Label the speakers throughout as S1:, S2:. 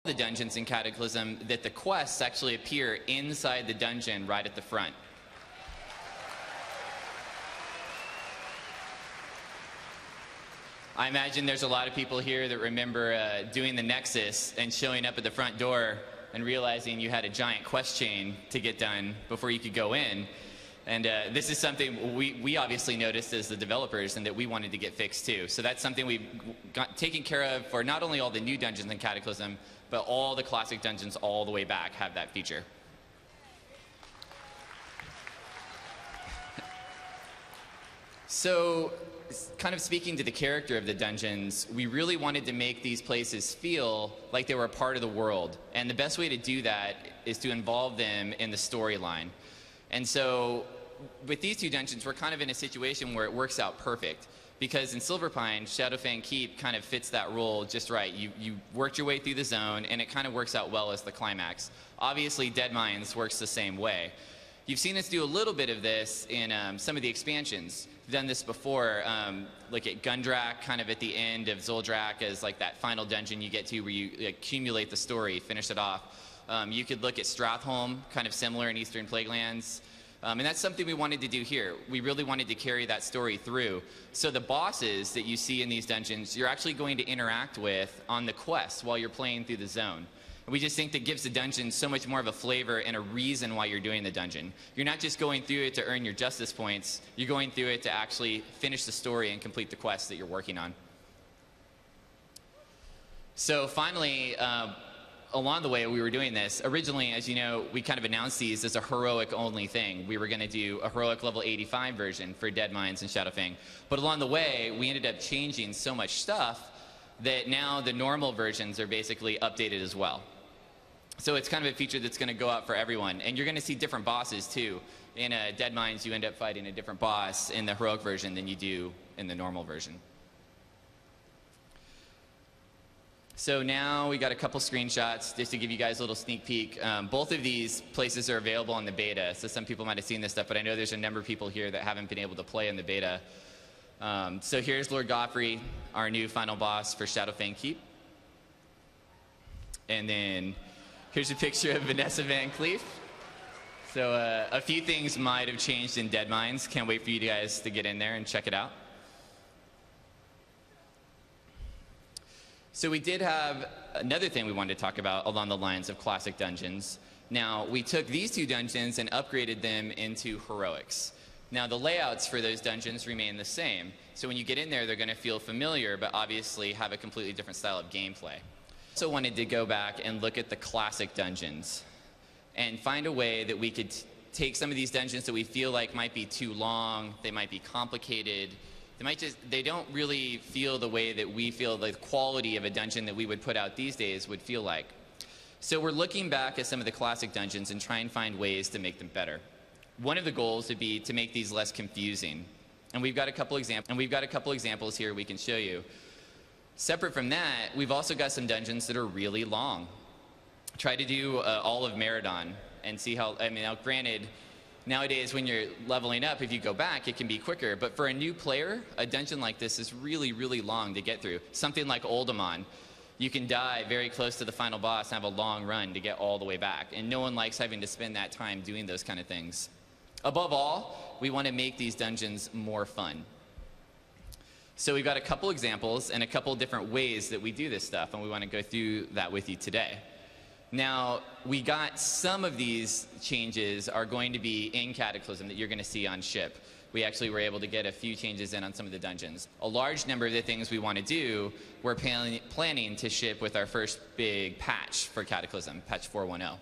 S1: the dungeons in Cataclysm that the quests actually appear inside the dungeon right at the front. I imagine there's a lot of people here that remember doing the Nexus and showing up at the front door and realizing you had a giant quest chain to get done before you could go in. And this is something we obviously noticed as the developers and that we wanted to get fixed too. So that's something we've got taken care of for not only all the new dungeons in Cataclysm, but all the classic dungeons all the way back have that feature. So, kind of speaking to the character of the dungeons, we really wanted to make these places feel like they were a part of the world. And the best way to do that is to involve them in the storyline. And so, with these two dungeons, we're kind of in a situation where it works out perfect. Because in Silverpine, Shadowfang Keep kind of fits that role just right. You worked your way through the zone, and it kind of works out well as the climax. Obviously, Dead Mines works the same way. You've seen us do a little bit of this in some of the expansions. We've done this before. Look at Gundrak, kind of at the end of Zuldrak as like that final dungeon you get to where you accumulate the story, finish it off. You could look at Stratholm, kind of similar in Eastern Plaguelands. And that's something we wanted to do here. We really wanted to carry that story through. So the bosses that you see in these dungeons, you're actually going to interact with on the quest while you're playing through the zone. And we just think that gives the dungeon so much more of a flavor and a reason why you're doing the dungeon. You're not just going through it to earn your justice points. You're going through it to actually finish the story and complete the quest that you're working on. So finally, along the way we were doing this, originally, as you know, we kind of announced these as a heroic only thing. We were going to do a heroic level 85 version for Dead Mines and Shadowfang. But along the way, we ended up changing so much stuff that now the normal versions are basically updated as well. So it's kind of a feature that's going to go out for everyone. And you're going to see different bosses too. In Dead Mines, you end up fighting a different boss in the heroic version than you do in the normal version. So now we got a couple screenshots just to give you guys a little sneak peek. Both of these places are available in the beta, so some people might have seen this stuff, but I know there's a number of people here that haven't been able to play in the beta. So here's Lord Godfrey, our new final boss for Shadowfang Keep. And then here's a picture of Vanessa Van Cleef. So a few things might have changed in Dead Mines. Can't wait for you guys to get in there and check it out. So we did have another thing we wanted to talk about along the lines of classic dungeons. Now, we took these two dungeons and upgraded them into heroics. Now, the layouts for those dungeons remain the same. So when you get in there, they're going to feel familiar, but obviously have a completely different style of gameplay. Also wanted to go back and look at the classic dungeons and find a way that we could take some of these dungeons that we feel like might be too long, they might be complicated, they don't really feel the way that we feel the quality of a dungeon that we would put out these days would feel like. So we're looking back at some of the classic dungeons and trying to find ways to make them better. One of the goals would be to make these less confusing. And we've got a couple examples here we can show you. Separate from that, we've also got some dungeons that are really long. Try to do all of Meridon and see how, now granted, nowadays, when you're leveling up, if you go back, it can be quicker. But for a new player, a dungeon like this is really, really long to get through. Something like Oldemon, you can die very close to the final boss and have a long run to get all the way back. And no one likes having to spend that time doing those kind of things. Above all, we want to make these dungeons more fun. So we've got a couple examples and a couple different ways that we do this stuff, and we want to go through that with you today. Now, we got some of these changes are going to be in Cataclysm that you're going to see on ship. We actually were able to get a few changes in on some of the dungeons. A large number of the things we want to do, we're planning to ship with our first big patch for Cataclysm, patch 4.10.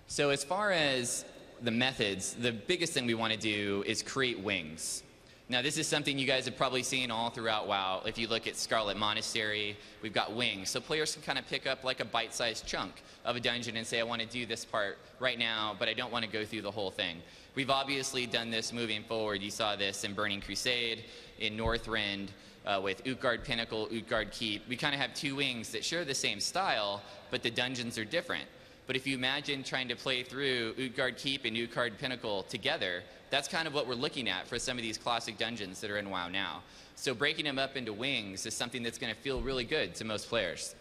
S1: So as far as the methods, the biggest thing we want to do is create wings. Now, this is something you guys have probably seen all throughout WoW. If you look at Scarlet Monastery, we've got wings. So players can kind of pick up like a bite-sized chunk of a dungeon and say, I want to do this part right now, but I don't want to go through the whole thing. We've obviously done this moving forward. You saw this in Burning Crusade, in Northrend, with Utgard Pinnacle, Utgard Keep. We kind of have two wings that share the same style, but the dungeons are different. But if you imagine trying to play through Utgard Keep and Utgard Pinnacle together, that's kind of what we're looking at for some of these classic dungeons that are in WoW now. So breaking them up into wings is something that's going to feel really good to most players.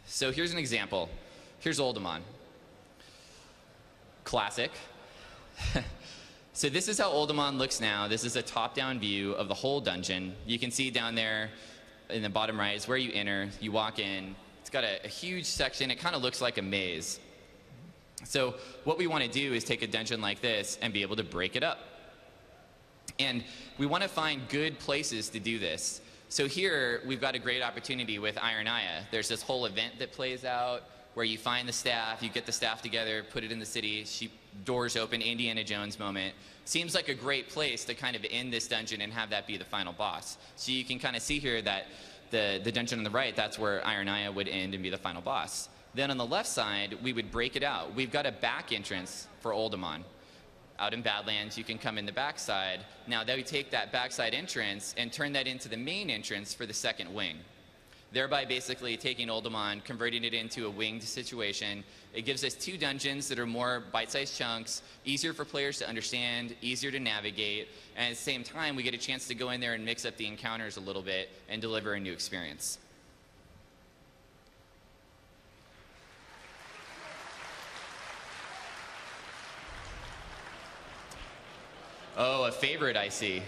S1: So here's an example. Here's Oldemon. Classic. So this is how Oldemon looks now. This is a top-down view of the whole dungeon. You can see down there in the bottom right is where you enter. You walk in. It's got a huge section. It kind of looks like a maze. So what we want to do is take a dungeon like this and be able to break it up. And we want to find good places to do this. So here we've got a great opportunity with Ironaya. There's this whole event that plays out where you find the staff, you get the staff together, put it in the city, doors open, Indiana Jones moment. Seems like a great place to kind of end this dungeon and have that be the final boss. So you can kind of see here that the dungeon on the right, that's where Ironaya would end and be the final boss. Then on the left side, we would break it out. We've got a back entrance for Oldemon. Out in Badlands, you can come in the backside. Now, then we take that backside entrance and turn that into the main entrance for the second wing, thereby basically taking Oldemon, converting it into a winged situation. It gives us two dungeons that are more bite-sized chunks, easier for players to understand, easier to navigate, and at the same time, we get a chance to go in there and mix up the encounters a little bit and deliver a new experience. Oh, a favorite I see.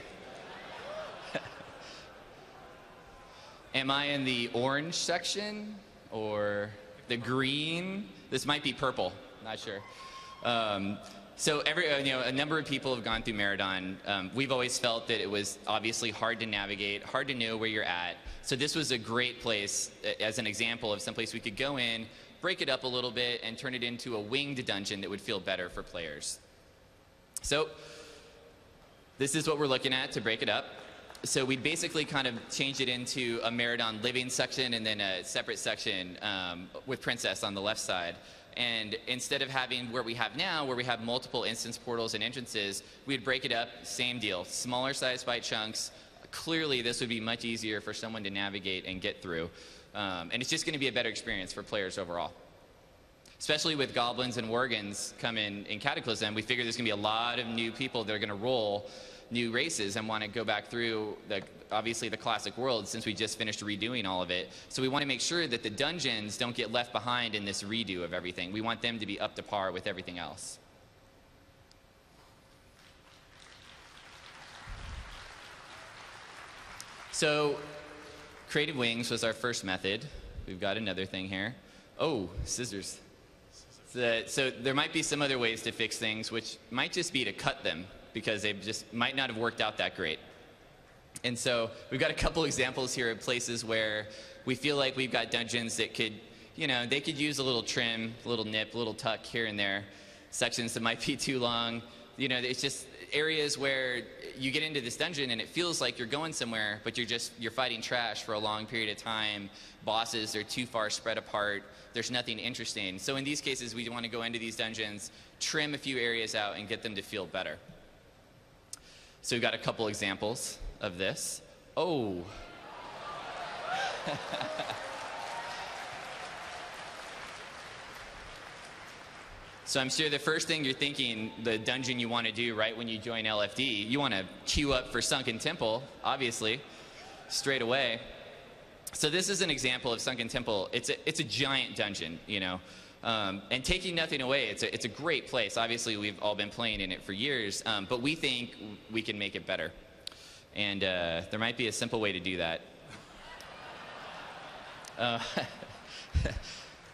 S1: Am I in the orange section or the green? This might be purple, not sure. So a number of people have gone through Marathon. We've always felt that it was obviously hard to navigate, hard to know where you're at. So this was a great place as an example of some place we could go in, break it up a little bit, and turn it into a winged dungeon that would feel better for players. So this is what we're looking at to break it up. So we basically kind of changed it into a Marathon living section and then a separate section with Princess on the left side. And instead of having where we have now, where we have multiple instance portals and entrances, we'd break it up, same deal, smaller size bite chunks. Clearly, this would be much easier for someone to navigate and get through. And it's just going to be a better experience for players overall. Especially with goblins and worgans coming in Cataclysm, we figure there's going to be a lot of new people that are going to roll new races and want to go back through, obviously, the classic world since we just finished redoing all of it. So we want to make sure that the dungeons don't get left behind in this redo of everything. We want them to be up to par with everything else. So Creative Wings was our first method. We've got another thing here. Oh, scissors. So there might be some other ways to fix things, which might just be to cut them because they just might not have worked out that great. And so we've got a couple examples here of places where we feel like we've got dungeons that could, they could use a little trim, a little nip, a little tuck here and there. Sections that might be too long. It's just areas where you get into this dungeon and it feels like you're going somewhere, but you're fighting trash for a long period of time. Bosses are too far spread apart. There's nothing interesting. So in these cases, we want to go into these dungeons, trim a few areas out, and get them to feel better. So we've got a couple examples of this. Oh. So I'm sure the first thing you're thinking, the dungeon you want to do right when you join LFD, you want to queue up for Sunken Temple, obviously, straight away. So this is an example of Sunken Temple. It's a giant dungeon, and taking nothing away, it's a great place. Obviously, we've all been playing in it for years, but we think we can make it better. And there might be a simple way to do that.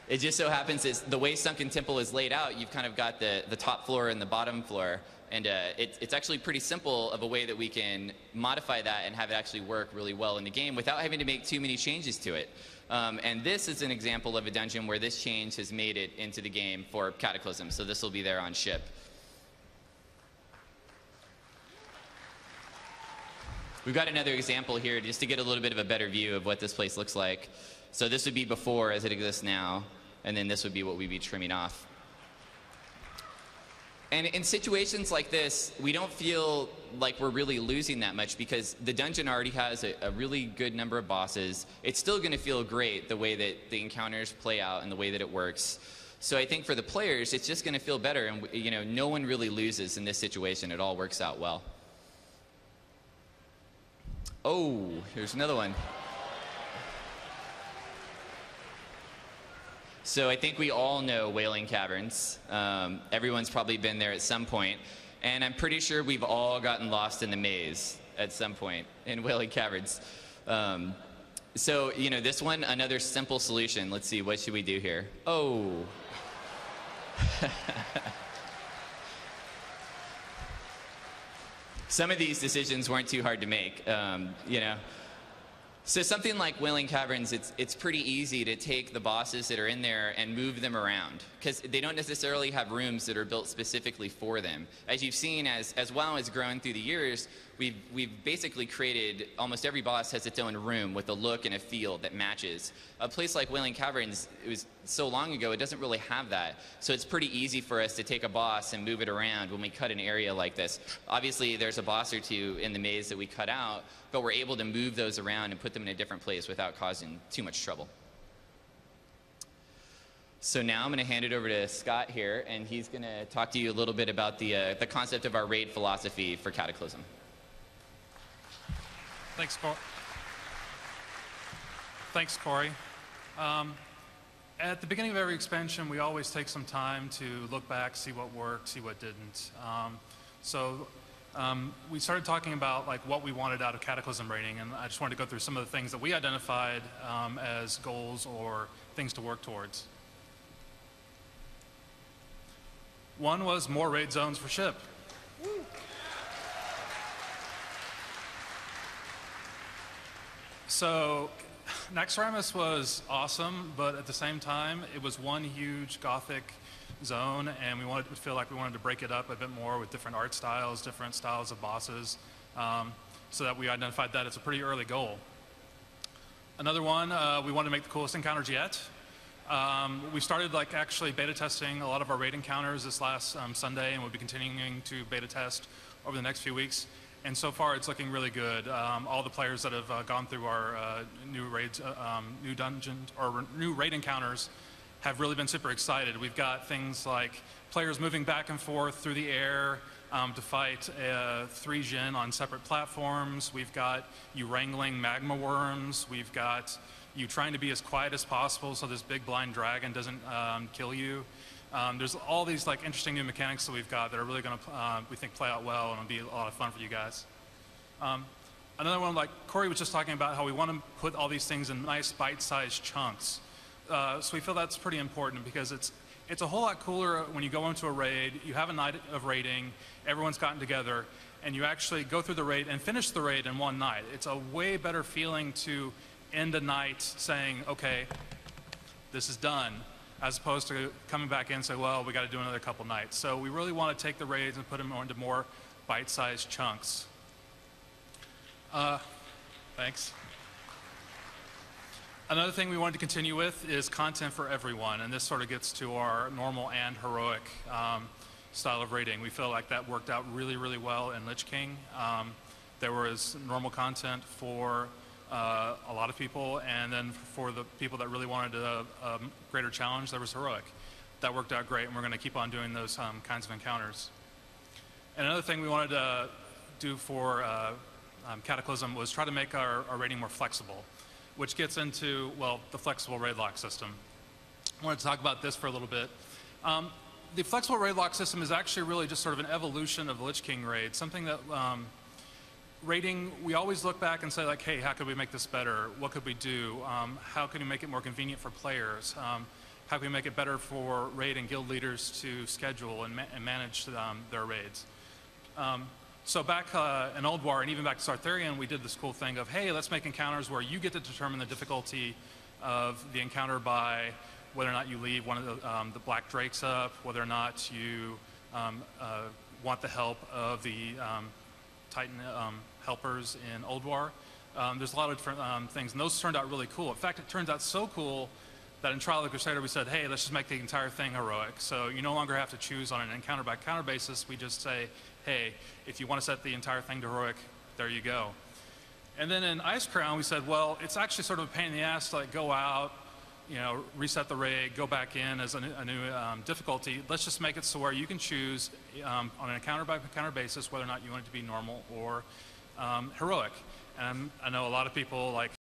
S1: It just so happens is the way Sunken Temple is laid out, you've kind of got the top floor and the bottom floor. And it's actually pretty simple of a way that we can modify that and have it actually work really well in the game without having to make too many changes to it. And this is an example of a dungeon where this change has made it into the game for Cataclysm. So this will be there on ship. We've got another example here just to get a little bit of a better view of what this place looks like. So this would be before as it exists now, and then this would be what we'd be trimming off. And in situations like this, we don't feel like we're really losing that much because the dungeon already has a really good number of bosses. It's still going to feel great the way that the encounters play out and the way that it works. So I think for the players, it's just going to feel better, and no one really loses in this situation. It all works out well. Oh, here's another one. So I think we all know Wailing Caverns. Everyone's probably been there at some point. And I'm pretty sure we've all gotten lost in the maze at some point in Wailing Caverns. So, you know, this one, another simple solution. Let's see, what should we do here? Oh. Some of these decisions weren't too hard to make, you know. So something like Wailing Caverns, it's pretty easy to take the bosses that are in there and move them around, because they don't necessarily have rooms that are built specifically for them. As you've seen, as WoW has grown through the years, we've basically created, almost every boss has its own room with a look and a feel that matches. A place like Wailing Caverns, it was so long ago, it doesn't really have that. So it's pretty easy for us to take a boss and move it around when we cut an area like this. Obviously, there's a boss or two in the maze that we cut out, but we're able to move those around and put them in a different place without causing too much trouble. So now I'm going to hand it over to Scott here, and he's going to talk to you a little bit about the concept of our raid philosophy for Cataclysm.
S2: Thanks, Corey. Thanks, Corey. At the beginning of every expansion, we always take some time to look back, see what worked, see what didn't. We started talking about like what we wanted out of Cataclysm raiding, and I just wanted to go through some of the things that we identified as goals or things to work towards. One was more raid zones for ship. So Naxxramas was awesome, but at the same time, it was one huge Gothic zone, and we wanted to feel like we wanted to break it up a bit more with different art styles, different styles of bosses, so that we identified that as a pretty early goal. Another one, we wanted to make the coolest encounters yet. We started like actually beta testing a lot of our raid encounters this last Sunday, and we'll be continuing to beta test over the next few weeks. And so far, it's looking really good. All the players that have gone through our new raids, new dungeons, or new raid encounters have really been super excited. We've got things like players moving back and forth through the air to fight 3 Jinn on separate platforms. We've got you wrangling magma worms. We've got you trying to be as quiet as possible so this big blind dragon doesn't kill you. There's all these like interesting new mechanics that we've got that are really going to, we think, play out well and it'll be a lot of fun for you guys. Another one, like Corey was just talking about, how we want to put all these things in nice bite-sized chunks. So we feel that's pretty important because it's a whole lot cooler when you go into a raid, you have a night of raiding, everyone's gotten together, and you actually go through the raid and finish the raid in one night. It's a way better feeling to end a night saying, okay, this is done, as opposed to coming back in and say, well, we got to do another couple nights. So we really want to take the raids and put them into more bite-sized chunks. Thanks. Another thing we wanted to continue with is content for everyone, and this sort of gets to our normal and heroic style of raiding. We feel like that worked out really, really well in Lich King. There was normal content for a lot of people, and then for the people that really wanted a greater challenge, there was heroic. That worked out great, and we're going to keep on doing those kinds of encounters. And another thing we wanted to do for Cataclysm was try to make our raiding more flexible, which gets into, well, the flexible raid lock system. I wanted to talk about this for a little bit. The flexible raid lock system is actually really just sort of an evolution of the Lich King raid, something that raiding, we always look back and say like, hey, how could we make this better? What could we do? How can we make it more convenient for players? How can we make it better for raid and guild leaders to schedule and manage their raids? So back in Old War and even back to Sartharian, we did this cool thing of, hey, let's make encounters where you get to determine the difficulty of the encounter by whether or not you leave one of the Black Drakes up, whether or not you want the help of the Titan helpers in Old War. There's a lot of different things, and those turned out really cool. In fact, it turns out so cool that in Trial of the Crusader we said, hey, let's just make the entire thing heroic. So you no longer have to choose on an encounter-by-encounter basis. We just say, hey, if you want to set the entire thing to heroic, there you go. And then in Icecrown, we said, well, it's actually sort of a pain in the ass to like go out, you know, reset the raid, go back in as a new difficulty. Let's just make it so where you can choose on an encounter-by-encounter basis whether or not you want it to be normal or heroic. And I know a lot of people like